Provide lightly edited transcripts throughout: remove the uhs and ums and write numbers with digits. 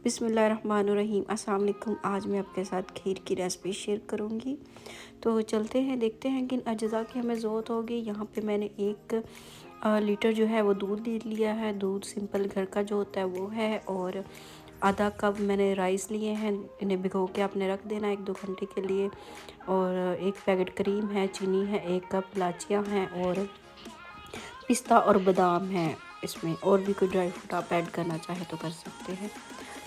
बिस्मिल्लाहिर्रहमानिर्रहीम। अस्सलाम वालेकुम। आज मैं आपके साथ खीर की रेसिपी शेयर करूंगी। तो चलते हैं, देखते हैं किन अज्जा की हमें ज़रूरत होगी। यहाँ पे मैंने 1 लीटर जो है वो दूध ले लिया है। दूध सिंपल घर का जो होता है वो है। और आधा कप मैंने राइस लिए हैं, इन्हें भिगो के आपने रख देना 1-2 घंटे के लिए। और 1 पैकेट क्रीम है, चीनी है, 1 कप इलाचियाँ हैं और पिस्ता और बादाम है। इसमें और भी कोई ड्राई फ्रूट आप ऐड करना चाहे तो कर सकते हैं।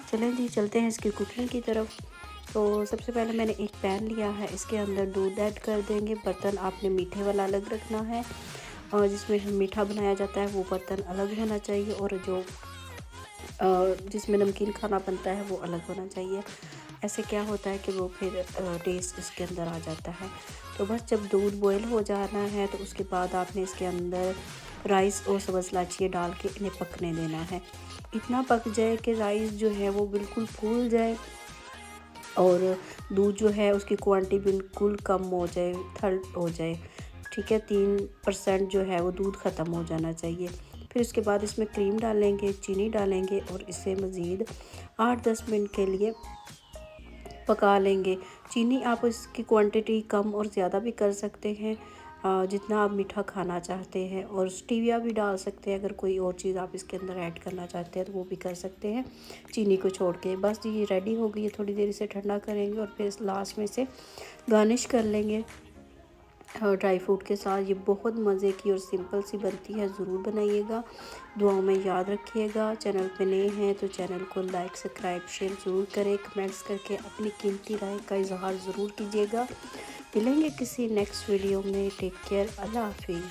चलें जी, चलते हैं इसकी कुकिंग की तरफ। तो सबसे पहले मैंने एक पैन लिया है, इसके अंदर दूध ऐड कर देंगे। बर्तन आपने मीठे वाला अलग रखना है और जिसमें मीठा बनाया जाता है वो बर्तन अलग होना चाहिए, और जो जिसमें नमकीन खाना बनता है वो अलग होना चाहिए। ऐसे क्या होता है कि वो फिर टेस्ट इसके अंदर आ जाता है। तो बस जब दूध बॉयल हो जाना है तो उसके बाद आपने इसके अंदर राइस और सब्ज़ इलायची डाल के इन्हें पकने देना है। इतना पक जाए कि राइस जो है वो बिल्कुल फूल जाए और दूध जो है उसकी क्वांटिटी बिल्कुल कम हो जाए, थर्ड हो जाए। ठीक है, 3% जो है वो दूध ख़त्म हो जाना चाहिए। फिर उसके बाद इसमें क्रीम डालेंगे, चीनी डालेंगे और इसे मज़ीद 8-10 मिनट के लिए पका लेंगे। चीनी आप इसकी क्वांटिटी कम और ज़्यादा भी कर सकते हैं, जितना आप मीठा खाना चाहते हैं। और स्टीविया भी डाल सकते हैं, अगर कोई और चीज़ आप इसके अंदर ऐड करना चाहते हैं तो वो भी कर सकते हैं चीनी को छोड़ के। बस ये रेडी हो गई है, थोड़ी देर इसे ठंडा करेंगे और फिर लास्ट में इसे गार्निश कर लेंगे ड्राई फ्रूट के साथ। ये बहुत मज़े की और सिंपल सी बनती है, ज़रूर बनाइएगा। दुआओं में याद रखिएगा। चैनल पे नए हैं तो चैनल को लाइक, सब्सक्राइब, शेयर ज़रूर करें। कमेंट्स करके अपनी कीमती राय का इजहार ज़रूर कीजिएगा। मिलेंगे किसी नेक्स्ट वीडियो में। टेक केयर, अल्लाह हाफिज़।